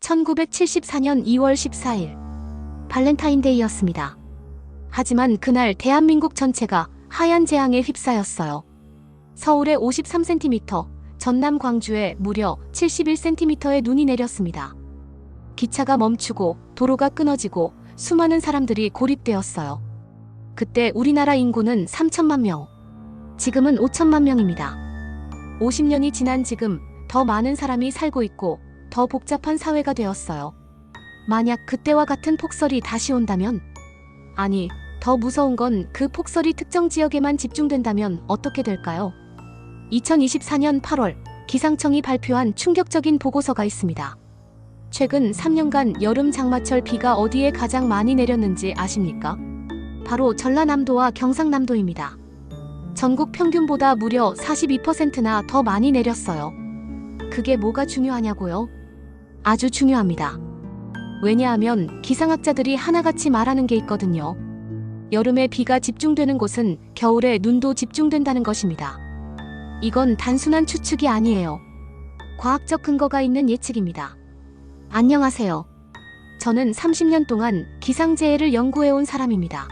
1974년 2월 14일 발렌타인데이였습니다. 하지만 그날 대한민국 전체가 하얀 재앙에 휩싸였어요. 서울에 53cm, 전남 광주에 무려 71cm의 눈이 내렸습니다. 기차가 멈추고 도로가 끊어지고 수많은 사람들이 고립되었어요. 그때 우리나라 인구는 3천만 명, 지금은 5천만 명입니다. 50년이 지난 지금 더 많은 사람이 살고 있고 더 복잡한 사회가 되었어요. 만약 그때와 같은 폭설이 다시 온다면, 아니, 더 무서운 건 그 폭설이 특정 지역에만 집중된다면 어떻게 될까요? 2024년 8월 기상청이 발표한 충격적인 보고서가 있습니다. 최근 3년간 여름 장마철 비가 어디에 가장 많이 내렸는지 아십니까? 바로 전라남도와 경상남도입니다. 전국 평균보다 무려 42%나 더 많이 내렸어요. 그게 뭐가 중요하냐고요? 아주 중요합니다. 왜냐하면 기상학자들이 하나같이 말하는 게 있거든요. 여름에 비가 집중되는 곳은 겨울에 눈도 집중된다는 것입니다. 이건 단순한 추측이 아니에요. 과학적 근거가 있는 예측입니다. 안녕하세요. 저는 30년 동안 기상재해를 연구해온 사람입니다.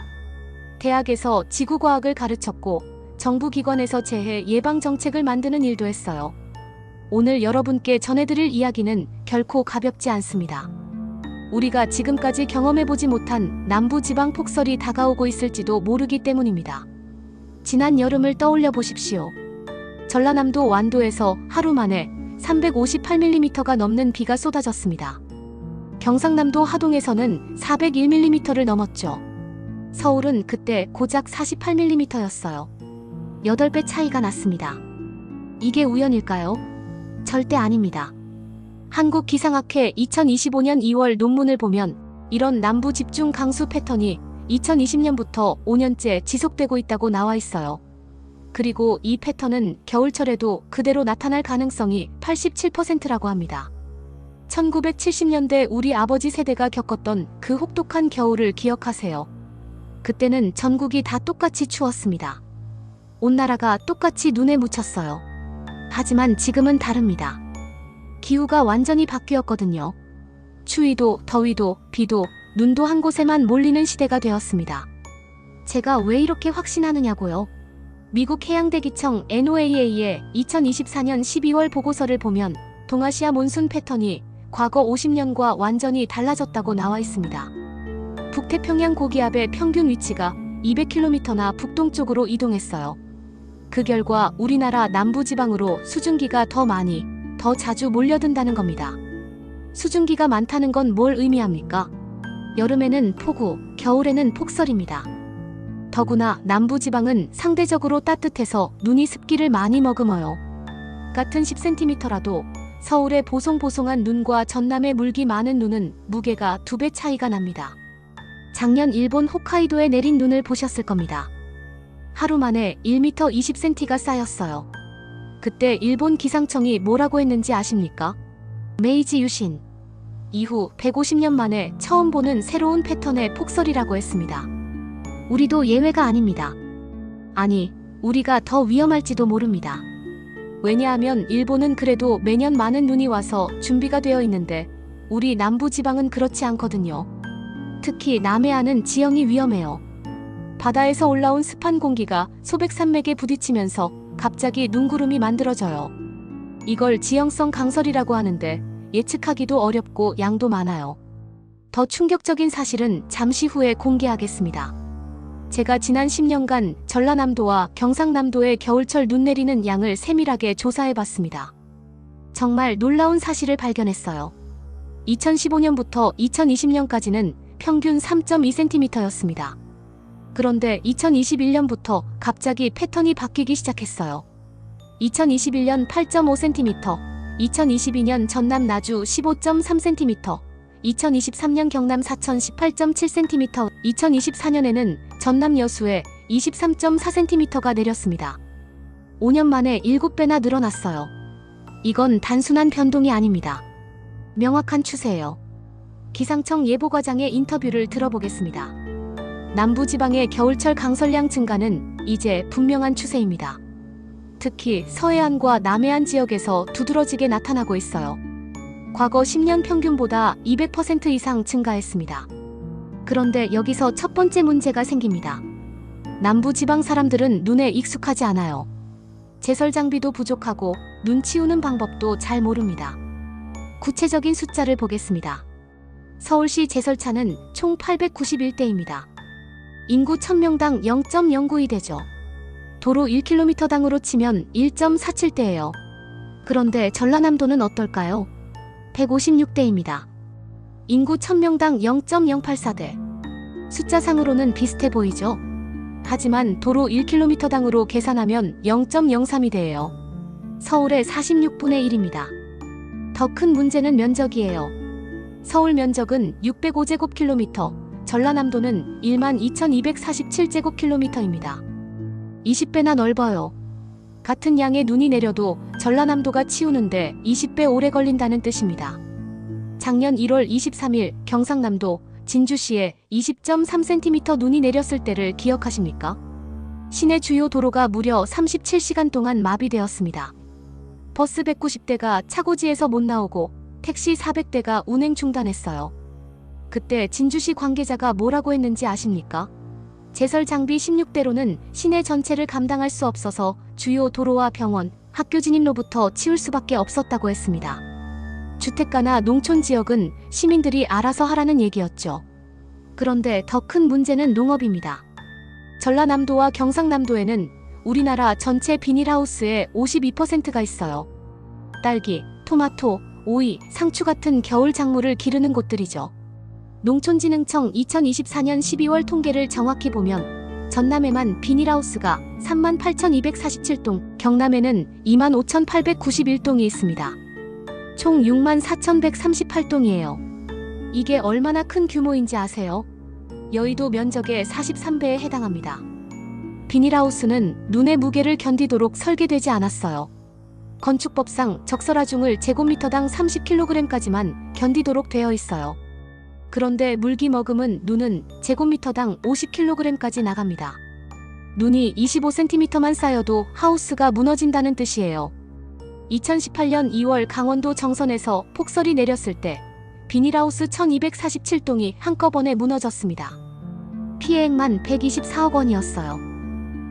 대학에서 지구과학을 가르쳤고 정부기관에서 재해 예방 정책을 만드는 일도 했어요. 오늘 여러분께 전해드릴 이야기는 결코 가볍지 않습니다. 우리가 지금까지 경험해보지 못한 남부지방 폭설이 다가오고 있을지도 모르기 때문입니다. 지난 여름을 떠올려 보십시오. 전라남도 완도에서 하루 만에 358mm가 넘는 비가 쏟아졌습니다. 경상남도 하동에서는 401mm를 넘었죠. 서울은 그때 고작 48mm였어요. 8배 차이가 났습니다. 이게 우연일까요? 절대 아닙니다. 한국기상학회 2025년 2월 논문을 보면 이런 남부 집중 강수 패턴이 2020년부터 5년째 지속되고 있다고 나와 있어요. 그리고 이 패턴은 겨울철에도 그대로 나타날 가능성이 87%라고 합니다. 1970년대 우리 아버지 세대가 겪었던 그 혹독한 겨울을 기억하세요. 그때는 전국이 다 똑같이 추웠습니다. 온 나라가 똑같이 눈에 묻혔어요. 하지만 지금은 다릅니다. 기후가 완전히 바뀌었거든요. 추위도, 더위도, 비도, 눈도 한 곳에만 몰리는 시대가 되었습니다. 제가 왜 이렇게 확신하느냐고요? 미국 해양대기청 NOAA의 2024년 12월 보고서를 보면 동아시아 몬순 패턴이 과거 50년과 완전히 달라졌다고 나와 있습니다. 북태평양 고기압의 평균 위치가 200km나 북동쪽으로 이동했어요. 그 결과 우리나라 남부지방으로 수증기가 더 많이, 더 자주 몰려든다는 겁니다. 수증기가 많다는 건 뭘 의미합니까? 여름에는 폭우, 겨울에는 폭설입니다. 더구나 남부지방은 상대적으로 따뜻해서 눈이 습기를 많이 머금어요. 같은 10cm라도 서울의 보송보송한 눈과 전남의 물기 많은 눈은 무게가 2배 차이가 납니다. 작년 일본 홋카이도에 내린 눈을 보셨을 겁니다. 하루 만에 1m 20cm가 쌓였어요. 그때 일본 기상청이 뭐라고 했는지 아십니까? 메이지 유신. 이후 150년 만에 처음 보는 새로운 패턴의 폭설이라고 했습니다. 우리도 예외가 아닙니다. 아니, 우리가 더 위험할지도 모릅니다. 왜냐하면 일본은 그래도 매년 많은 눈이 와서 준비가 되어 있는데 우리 남부지방은 그렇지 않거든요. 특히 남해안은 지형이 위험해요. 바다에서 올라온 습한 공기가 소백산맥에 부딪히면서 갑자기 눈구름이 만들어져요. 이걸 지형성 강설이라고 하는데 예측하기도 어렵고 양도 많아요. 더 충격적인 사실은 잠시 후에 공개하겠습니다. 제가 지난 10년간 전라남도와 경상남도의 겨울철 눈 내리는 양을 세밀하게 조사해봤습니다. 정말 놀라운 사실을 발견했어요. 2015년부터 2020년까지는 평균 3.2cm였습니다. 그런데 2021년부터 갑자기 패턴이 바뀌기 시작했어요. 2021년 8.5cm, 2022년 전남 나주 15.3cm, 2023년 경남 사천 18.7cm, 2024년에는 전남 여수에 23.4cm가 내렸습니다. 5년 만에 7배나 늘어났어요. 이건 단순한 변동이 아닙니다. 명확한 추세예요. 기상청 예보과장의 인터뷰를 들어보겠습니다. 남부지방의 겨울철 강설량 증가는 이제 분명한 추세입니다. 특히 서해안과 남해안 지역에서 두드러지게 나타나고 있어요. 과거 10년 평균보다 200% 이상 증가했습니다. 그런데 여기서 첫 번째 문제가 생깁니다. 남부 지방 사람들은 눈에 익숙하지 않아요. 제설 장비도 부족하고 눈 치우는 방법도 잘 모릅니다. 구체적인 숫자를 보겠습니다. 서울시 제설차는 총 891대입니다. 인구 1000명당 0.092대죠. 도로 1km당으로 치면 1.47대예요. 그런데 전라남도는 어떨까요? 156대입니다. 인구 1000명당 0.084대. 숫자상으로는 비슷해 보이죠? 하지만 도로 1km당으로 계산하면 0.032대예요. 서울의 46분의 1입니다. 더 큰 문제는 면적이에요. 서울 면적은 605제곱킬로미터, 전라남도는 12,247제곱킬로미터입니다. 20배나 넓어요. 같은 양의 눈이 내려도 전라남도가 치우는데 20배 오래 걸린다는 뜻입니다. 작년 1월 23일 경상남도 진주시에 20.3cm 눈이 내렸을 때를 기억하십니까? 시내 주요 도로가 무려 37시간 동안 마비되었습니다. 버스 190대가 차고지에서 못 나오고 택시 400대가 운행 중단했어요. 그때 진주시 관계자가 뭐라고 했는지 아십니까? 제설 장비 16대로는 시내 전체를 감당할 수 없어서 주요 도로와 병원, 학교 진입로부터 치울 수밖에 없었다고 했습니다. 주택가나 농촌 지역은 시민들이 알아서 하라는 얘기였죠. 그런데 더 큰 문제는 농업입니다. 전라남도와 경상남도에는 우리나라 전체 비닐하우스의 52%가 있어요. 딸기, 토마토, 오이, 상추 같은 겨울 작물을 기르는 곳들이죠. 농촌진흥청 2024년 12월 통계를 정확히 보면 전남에만 비닐하우스가 38,247동, 경남에는 25,891동이 있습니다. 총 64,138동이에요. 이게 얼마나 큰 규모인지 아세요? 여의도 면적의 43배에 해당합니다. 비닐하우스는 눈의 무게를 견디도록 설계되지 않았어요. 건축법상 적설하중을 제곱미터당 30kg까지만 견디도록 되어 있어요. 그런데 물기 머금은 눈은 제곱미터당 50kg까지 나갑니다. 눈이 25cm만 쌓여도 하우스가 무너진다는 뜻이에요. 2018년 2월 강원도 정선에서 폭설이 내렸을 때 비닐하우스 1247동이 한꺼번에 무너졌습니다. 피해액만 124억 원이었어요.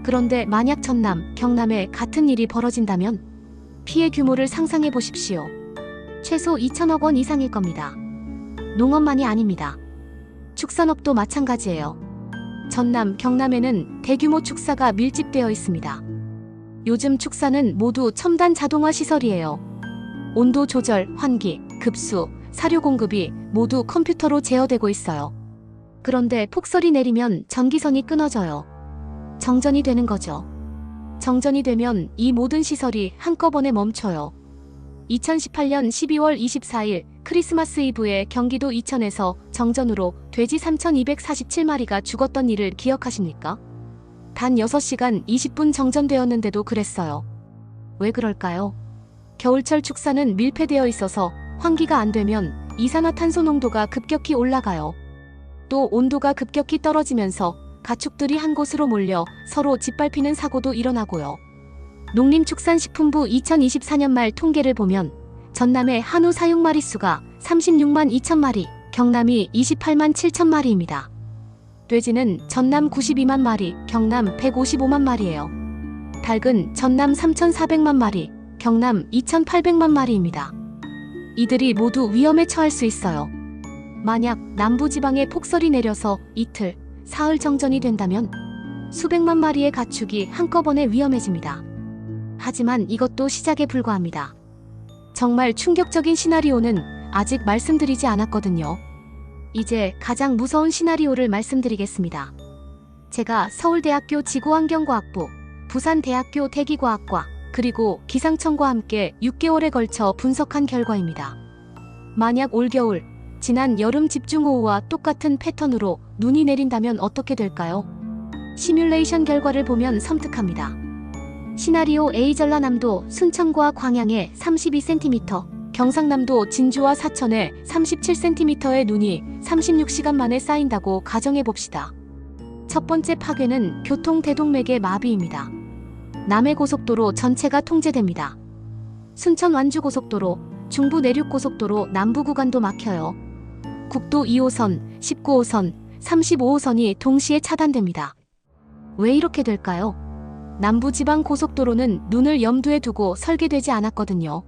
그런데 만약 전남, 경남에 같은 일이 벌어진다면 피해 규모를 상상해 보십시오. 최소 2천억 원 이상일 겁니다. 농업만이 아닙니다. 축산업도 마찬가지예요. 전남, 경남에는 대규모 축사가 밀집되어 있습니다. 요즘 축사는 모두 첨단 자동화 시설이에요. 온도 조절, 환기, 급수, 사료 공급이 모두 컴퓨터로 제어되고 있어요. 그런데 폭설이 내리면 전기선이 끊어져요. 정전이 되는 거죠. 정전이 되면 이 모든 시설이 한꺼번에 멈춰요. 2018년 12월 24일 크리스마스 이브에 경기도 이천에서 정전으로 돼지 3,247마리가 죽었던 일을 기억하십니까? 단 6시간 20분 정전되었는데도 그랬어요. 왜 그럴까요? 겨울철 축사는 밀폐되어 있어서 환기가 안 되면 이산화탄소 농도가 급격히 올라가요. 또 온도가 급격히 떨어지면서 가축들이 한 곳으로 몰려 서로 짓밟히는 사고도 일어나고요. 농림축산식품부 2024년 말 통계를 보면 전남의 한우 사육 마리수가 36만 2천 마리, 경남이 28만 7천 마리입니다. 돼지는 전남 92만 마리, 경남 155만 마리예요. 닭은 전남 3,400만 마리, 경남 2,800만 마리입니다. 이들이 모두 위험에 처할 수 있어요. 만약 남부지방에 폭설이 내려서 이틀, 사흘 정전이 된다면 수백만 마리의 가축이 한꺼번에 위험해집니다. 하지만 이것도 시작에 불과합니다. 정말 충격적인 시나리오는 아직 말씀드리지 않았거든요. 이제 가장 무서운 시나리오를 말씀드리겠습니다. 제가 서울대학교 지구환경과학부, 부산대학교 대기과학과, 그리고 기상청과 함께 6개월에 걸쳐 분석한 결과입니다. 만약 올겨울, 지난 여름 집중호우와 똑같은 패턴으로 눈이 내린다면 어떻게 될까요? 시뮬레이션 결과를 보면 섬뜩합니다. 시나리오 A 전라남도 순천과 광양에 32cm, 경상남도 진주와 사천에 37cm의 눈이 36시간 만에 쌓인다고 가정해봅시다. 첫 번째 파괴는 교통대동맥의 마비입니다. 남해고속도로 전체가 통제됩니다. 순천 완주고속도로, 중부 내륙고속도로 남부 구간도 막혀요. 국도 2호선, 19호선, 35호선이 동시에 차단됩니다. 왜 이렇게 될까요? 남부지방고속도로는 눈을 염두에 두고 설계되지 않았거든요.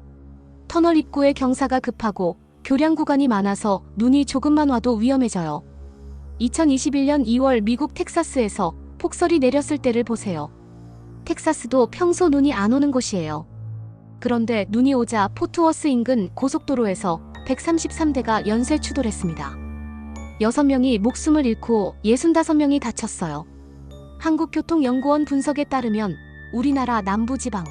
터널 입구에 경사가 급하고 교량 구간이 많아서 눈이 조금만 와도 위험해져요. 2021년 2월 미국 텍사스에서 폭설이 내렸을 때를 보세요. 텍사스도 평소 눈이 안 오는 곳이에요. 그런데 눈이 오자 포트워스 인근 고속도로에서 133대가 연쇄 추돌했습니다. 6명이 목숨을 잃고 65명이 다쳤어요. 한국교통연구원 분석에 따르면 우리나라 남부지방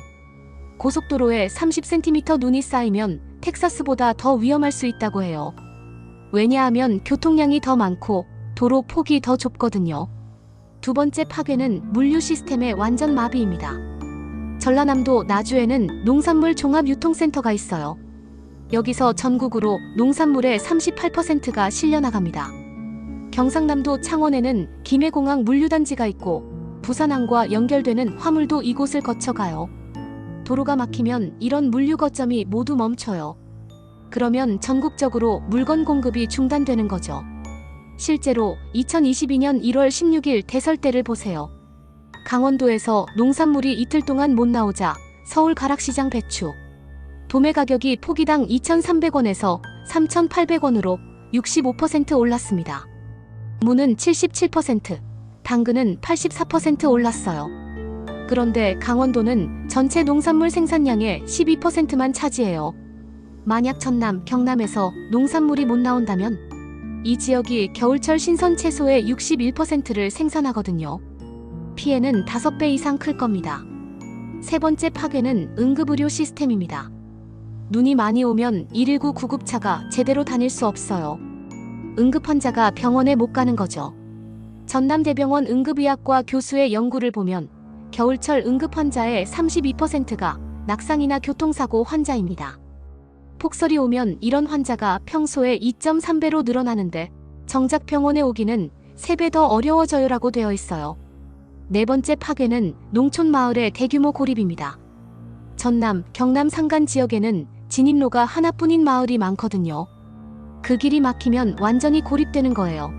고속도로에 30cm 눈이 쌓이면 텍사스보다 더 위험할 수 있다고 해요. 왜냐하면 교통량이 더 많고 도로 폭이 더 좁거든요. 두 번째 파괴는 물류 시스템의 완전 마비입니다. 전라남도 나주에는 농산물 종합유통센터가 있어요. 여기서 전국으로 농산물의 38%가 실려나갑니다. 경상남도 창원에는 김해공항 물류단지가 있고 부산항과 연결되는 화물도 이곳을 거쳐가요. 도로가 막히면 이런 물류 거점이 모두 멈춰요. 그러면 전국적으로 물건 공급이 중단되는 거죠. 실제로 2022년 1월 16일 대설대를 보세요. 강원도에서 농산물이 이틀 동안 못 나오자 서울 가락시장 배추 도매 가격이 포기당 2,300원에서 3,800원으로 65% 올랐습니다. 무는 77%, 당근은 84% 올랐어요. 그런데 강원도는 전체 농산물 생산량의 12%만 차지해요. 만약 전남, 경남에서 농산물이 못 나온다면 이 지역이 겨울철 신선 채소의 61%를 생산하거든요. 피해는 5배 이상 클 겁니다. 세 번째 파괴는 응급의료 시스템입니다. 눈이 많이 오면 119 구급차가 제대로 다닐 수 없어요. 응급 환자가 병원에 못 가는 거죠. 전남대병원 응급의학과 교수의 연구를 보면 겨울철 응급 환자의 32%가 낙상이나 교통사고 환자입니다. 폭설이 오면 이런 환자가 평소의 2.3배로 늘어나는데 정작 병원에 오기는 3배 더 어려워져요라고 되어 있어요. 네 번째 파괴는 농촌 마을의 대규모 고립입니다. 전남, 경남 산간 지역에는 진입로가 하나뿐인 마을이 많거든요. 그 길이 막히면 완전히 고립되는 거예요.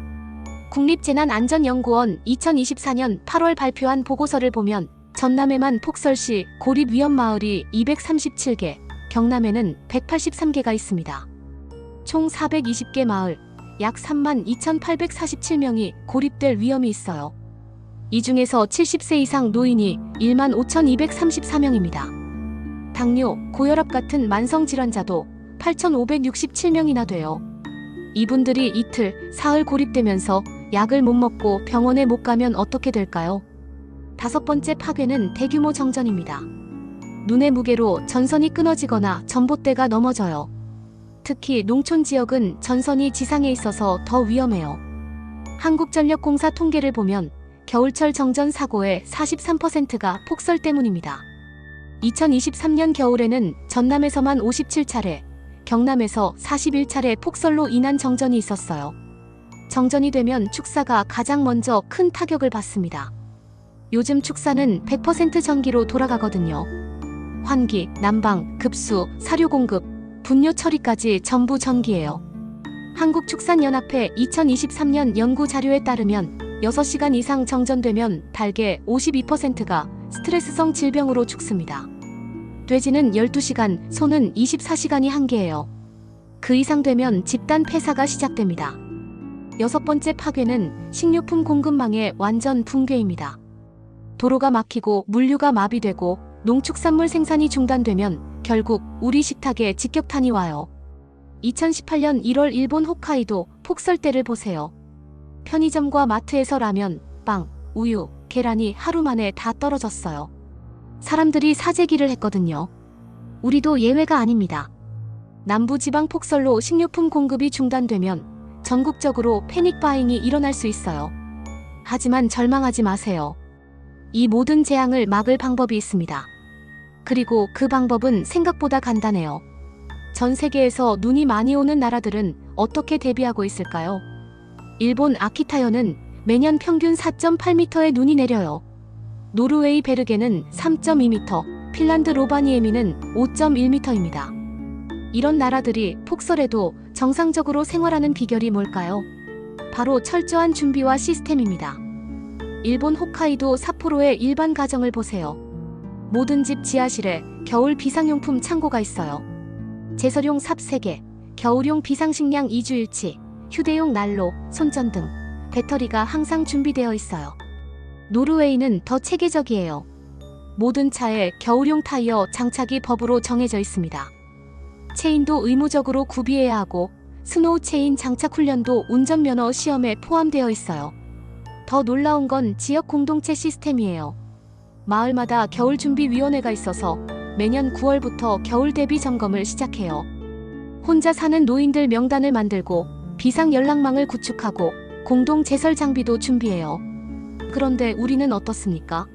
국립재난안전연구원 2024년 8월 발표한 보고서를 보면 전남에만 폭설 시 고립 위험 마을이 237개, 경남에는 183개가 있습니다. 총 420개 마을, 약 32,847명이 고립될 위험이 있어요. 이 중에서 70세 이상 노인이 15,234명입니다. 당뇨, 고혈압 같은 만성질환자도 8,567명이나 돼요. 이분들이 이틀, 사흘 고립되면서 약을 못 먹고 병원에 못 가면 어떻게 될까요? 다섯 번째 파괴는 대규모 정전입니다. 눈의 무게로 전선이 끊어지거나 전봇대가 넘어져요. 특히 농촌 지역은 전선이 지상에 있어서 더 위험해요. 한국전력공사 통계를 보면 겨울철 정전 사고의 43%가 폭설 때문입니다. 2023년 겨울에는 전남에서만 57차례, 경남에서 41차례 폭설로 인한 정전이 있었어요. 정전이 되면 축사가 가장 먼저 큰 타격을 받습니다. 요즘 축사는 100% 전기로 돌아가거든요. 환기, 난방, 급수, 사료 공급, 분뇨 처리까지 전부 전기예요. 한국축산연합회 2023년 연구 자료에 따르면 6시간 이상 정전되면 닭의 52%가 스트레스성 질병으로 죽습니다. 돼지는 12시간, 소는 24시간이 한계예요. 그 이상 되면 집단 폐사가 시작됩니다. 여섯 번째 파괴는 식료품 공급망의 완전 붕괴입니다. 도로가 막히고 물류가 마비되고 농축산물 생산이 중단되면 결국 우리 식탁에 직격탄이 와요. 2018년 1월 일본 홋카이도 폭설 때를 보세요. 편의점과 마트에서 라면, 빵, 우유, 계란이 하루 만에 다 떨어졌어요. 사람들이 사재기를 했거든요. 우리도 예외가 아닙니다. 남부지방 폭설로 식료품 공급이 중단되면 전국적으로 패닉 바잉이 일어날 수 있어요. 하지만 절망하지 마세요. 이 모든 재앙을 막을 방법이 있습니다. 그리고 그 방법은 생각보다 간단해요. 전 세계에서 눈이 많이 오는 나라들은 어떻게 대비하고 있을까요? 일본 아키타현은 매년 평균 4.8m의 눈이 내려요. 노르웨이 베르게는 3.2m, 핀란드 로바니에미는 5.1m입니다. 이런 나라들이 폭설에도 정상적으로 생활하는 비결이 뭘까요? 바로 철저한 준비와 시스템입니다. 일본 홋카이도 삿포로의 일반 가정을 보세요. 모든 집 지하실에 겨울 비상용품 창고가 있어요. 제설용 삽 3개, 겨울용 비상식량 2주일치, 휴대용 난로, 손전 등 배터리가 항상 준비되어 있어요. 노르웨이는 더 체계적이에요. 모든 차에 겨울용 타이어 장착이 법으로 정해져 있습니다. 체인도 의무적으로 구비해야 하고 스노우 체인 장착 훈련도 운전면허 시험에 포함되어 있어요. 더 놀라운 건 지역 공동체 시스템이에요. 마을마다 겨울준비위원회가 있어서 매년 9월부터 겨울 대비 점검을 시작해요. 혼자 사는 노인들 명단을 만들고 비상연락망을 구축하고 공동 제설 장비도 준비해요. 그런데 우리는 어떻습니까?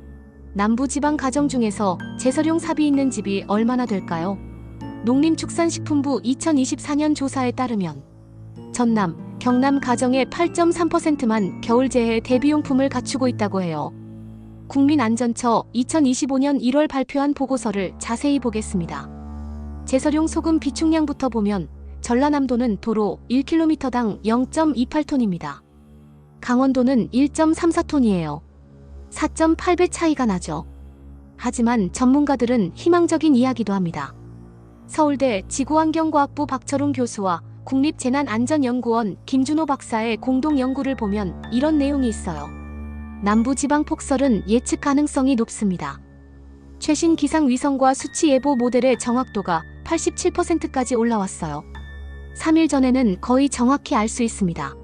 남부지방 가정 중에서 제설용 삽이 있는 집이 얼마나 될까요? 농림축산식품부 2024년 조사에 따르면 전남, 경남 가정의 8.3%만 겨울재해 대비용품을 갖추고 있다고 해요. 국민안전처 2025년 1월 발표한 보고서를 자세히 보겠습니다. 제설용 소금 비축량부터 보면 전라남도는 도로 1km당 0.28톤입니다. 강원도는 1.34톤이에요. 4.8배 차이가 나죠. 하지만 전문가들은 희망적인 이야기도 합니다. 서울대 지구환경과학부 박철웅 교수와 국립재난안전연구원 김준호 박사의 공동 연구를 보면 이런 내용이 있어요. 남부지방 폭설은 예측 가능성이 높습니다. 최신 기상위성과 수치 예보 모델의 정확도가 87%까지 올라왔어요. 3일 전에는 거의 정확히 알 수 있습니다.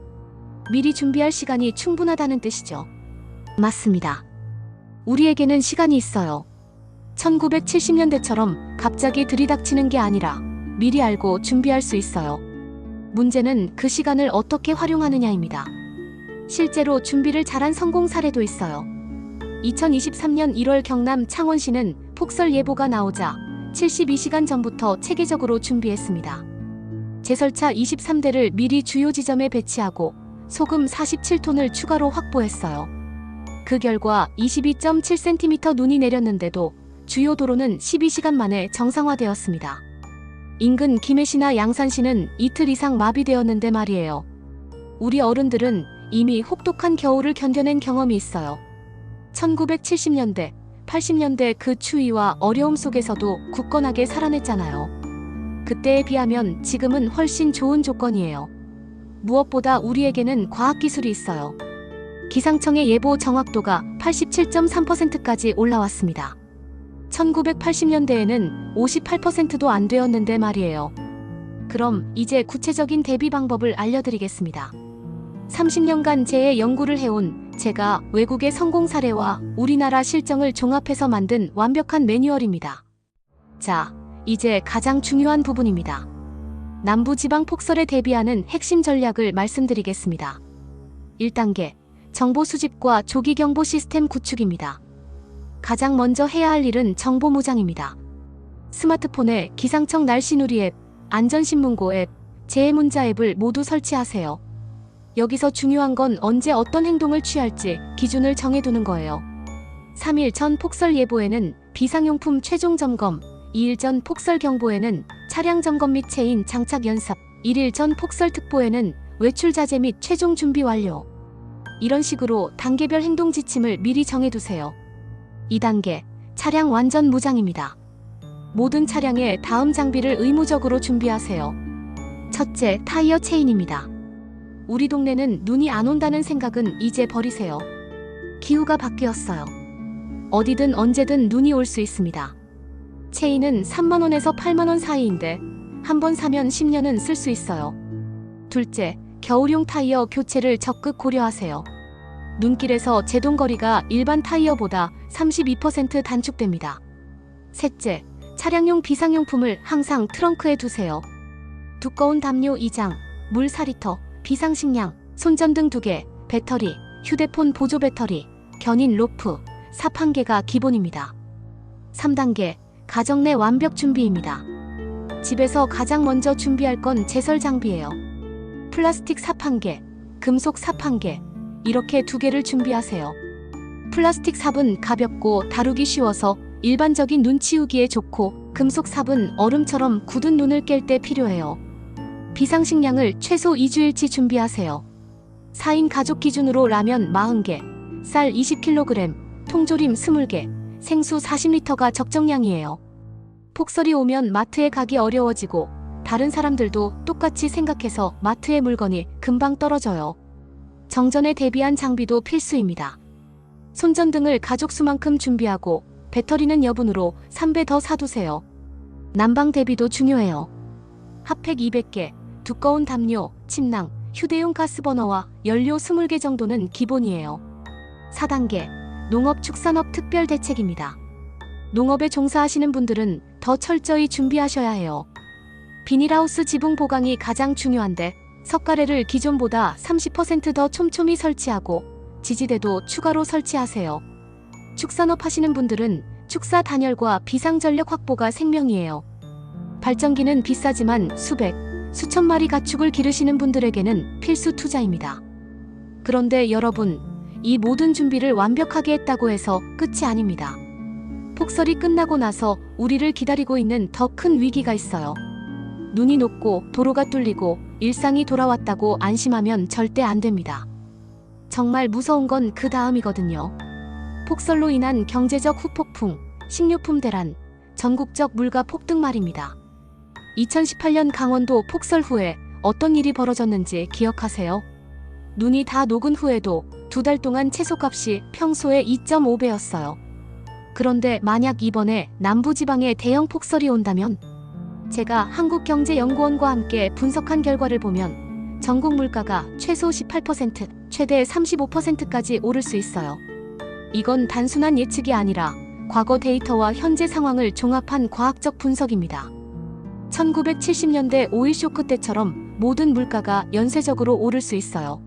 미리 준비할 시간이 충분하다는 뜻이죠. 맞습니다. 우리에게는 시간이 있어요. 1970년대처럼 갑자기 들이닥치는 게 아니라 미리 알고 준비할 수 있어요. 문제는 그 시간을 어떻게 활용하느냐입니다. 실제로 준비를 잘한 성공 사례도 있어요. 2023년 1월 경남 창원시는 폭설 예보가 나오자 72시간 전부터 체계적으로 준비했습니다. 제설차 23대를 미리 주요 지점에 배치하고 소금 47톤을 추가로 확보했어요. 그 결과 22.7cm 눈이 내렸는데도 주요 도로는 12시간 만에 정상화되었습니다. 인근 김해시나 양산시는 이틀 이상 마비되었는데 말이에요. 우리 어른들은 이미 혹독한 겨울을 견뎌낸 경험이 있어요. 1970년대, 80년대 그 추위와 어려움 속에서도 굳건하게 살아냈잖아요. 그때에 비하면 지금은 훨씬 좋은 조건이에요. 무엇보다 우리에게는 과학기술이 있어요. 기상청의 예보 정확도가 87.3%까지 올라왔습니다. 1980년대에는 58%도 안 되었는데 말이에요. 그럼 이제 구체적인 대비 방법을 알려드리겠습니다. 30년간 재해 연구를 해온 제가 외국의 성공 사례와 우리나라 실정을 종합해서 만든 완벽한 매뉴얼입니다. 자, 이제 가장 중요한 부분입니다. 남부지방 폭설에 대비하는 핵심 전략을 말씀드리겠습니다. 1단계, 정보 수집과 조기 경보 시스템 구축입니다. 가장 먼저 해야 할 일은 정보 무장입니다. 스마트폰에 기상청 날씨누리 앱, 안전신문고 앱, 재해문자 앱을 모두 설치하세요. 여기서 중요한 건 언제 어떤 행동을 취할지 기준을 정해두는 거예요. 3일 전 폭설 예보에는 비상용품 최종 점검, 2일 전 폭설 경보에는 차량 점검 및 체인 장착 연습, 1일 전 폭설 특보에는 외출 자제 및 최종 준비 완료. 이런 식으로 단계별 행동 지침을 미리 정해두세요. 2단계, 차량 완전 무장입니다. 모든 차량에 다음 장비를 의무적으로 준비하세요. 첫째, 타이어 체인입니다. 우리 동네는 눈이 안 온다는 생각은 이제 버리세요. 기후가 바뀌었어요. 어디든 언제든 눈이 올 수 있습니다. 체인은 3만원에서 8만원 사이인데 한 번 사면 10년은 쓸 수 있어요. 둘째, 겨울용 타이어 교체를 적극 고려하세요. 눈길에서 제동거리가 일반 타이어보다 32% 단축됩니다. 셋째, 차량용 비상용품을 항상 트렁크에 두세요. 두꺼운 담요 2장, 물 4리터, 비상식량, 손전등 2개, 배터리, 휴대폰 보조 배터리, 견인 로프, 삽 1개가 기본입니다. 3단계, 가정 내 완벽 준비입니다. 집에서 가장 먼저 준비할 건 제설 장비예요. 플라스틱 삽 1개, 금속 삽 1개, 이렇게 2개를 준비하세요. 플라스틱 삽은 가볍고 다루기 쉬워서 일반적인 눈 치우기에 좋고 금속 삽은 얼음처럼 굳은 눈을 깰 때 필요해요. 비상식량을 최소 2주일치 준비하세요. 4인 가족 기준으로 라면 40개, 쌀 20kg, 통조림 20개, 생수 40리터가 적정량이에요. 폭설이 오면 마트에 가기 어려워지고 다른 사람들도 똑같이 생각해서 마트의 물건이 금방 떨어져요. 정전에 대비한 장비도 필수입니다. 손전등을 가족 수만큼 준비하고 배터리는 여분으로 3배 더 사두세요. 난방 대비도 중요해요. 핫팩 200개, 두꺼운 담요, 침낭, 휴대용 가스버너와 연료 20개 정도는 기본이에요. 4단계, 농업-축산업 특별 대책입니다. 농업에 종사하시는 분들은 더 철저히 준비하셔야 해요. 비닐하우스 지붕 보강이 가장 중요한데 석가래를 기존보다 30% 더 촘촘히 설치하고 지지대도 추가로 설치하세요. 축산업 하시는 분들은 축사 단열과 비상전력 확보가 생명이에요. 발전기는 비싸지만 수백, 수천 마리 가축을 기르시는 분들에게는 필수 투자입니다. 그런데 여러분, 이 모든 준비를 완벽하게 했다고 해서 끝이 아닙니다. 폭설이 끝나고 나서 우리를 기다리고 있는 더 큰 위기가 있어요. 눈이 녹고 도로가 뚫리고 일상이 돌아왔다고 안심하면 절대 안 됩니다. 정말 무서운 건 그 다음이거든요. 폭설로 인한 경제적 후폭풍, 식료품 대란, 전국적 물가 폭등 말입니다. 2018년 강원도 폭설 후에 어떤 일이 벌어졌는지 기억하세요? 눈이 다 녹은 후에도 2달 동안 채소값이 평소의 2.5배였어요. 그런데 만약 이번에 남부지방에 대형 폭설이 온다면 제가 한국경제연구원과 함께 분석한 결과를 보면 전국 물가가 최소 18%, 최대 35%까지 오를 수 있어요. 이건 단순한 예측이 아니라 과거 데이터와 현재 상황을 종합한 과학적 분석입니다. 1970년대 오일 쇼크 때처럼 모든 물가가 연쇄적으로 오를 수 있어요.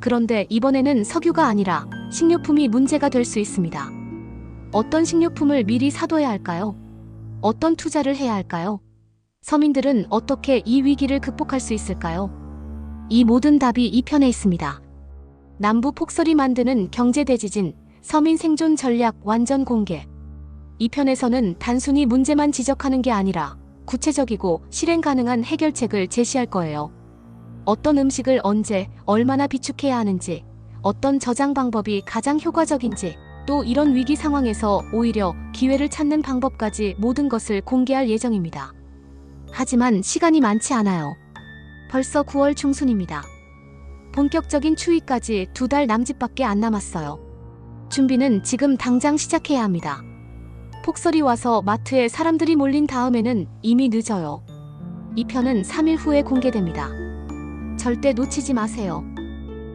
그런데 이번에는 석유가 아니라 식료품이 문제가 될 수 있습니다. 어떤 식료품을 미리 사둬야 할까요? 어떤 투자를 해야 할까요? 서민들은 어떻게 이 위기를 극복할 수 있을까요? 이 모든 답이 이 편에 있습니다. 남부 폭설이 만드는 경제대지진, 서민 생존 전략 완전 공개. 이 편에서는 단순히 문제만 지적하는 게 아니라 구체적이고 실행 가능한 해결책을 제시할 거예요. 어떤 음식을 언제, 얼마나 비축해야 하는지, 어떤 저장 방법이 가장 효과적인지, 또 이런 위기 상황에서 오히려 기회를 찾는 방법까지 모든 것을 공개할 예정입니다. 하지만 시간이 많지 않아요. 벌써 9월 중순입니다. 본격적인 추위까지 2달 남짓밖에 안 남았어요. 준비는 지금 당장 시작해야 합니다. 폭설이 와서 마트에 사람들이 몰린 다음에는 이미 늦어요. 이 편은 3일 후에 공개됩니다. 절대 놓치지 마세요.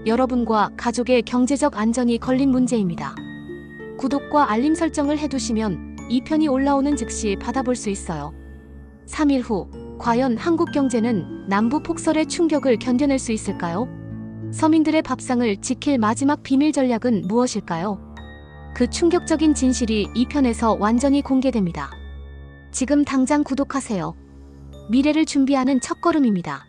여러분과 가족의 경제적 안전이 걸린 문제입니다. 구독과 알림 설정을 해두시면 이 편이 올라오는 즉시 받아볼 수 있어요. 3일 후, 과연 한국 경제는 남부 폭설의 충격을 견뎌낼 수 있을까요? 서민들의 밥상을 지킬 마지막 비밀 전략은 무엇일까요? 그 충격적인 진실이 이 편에서 완전히 공개됩니다. 지금 당장 구독하세요. 미래를 준비하는 첫걸음입니다.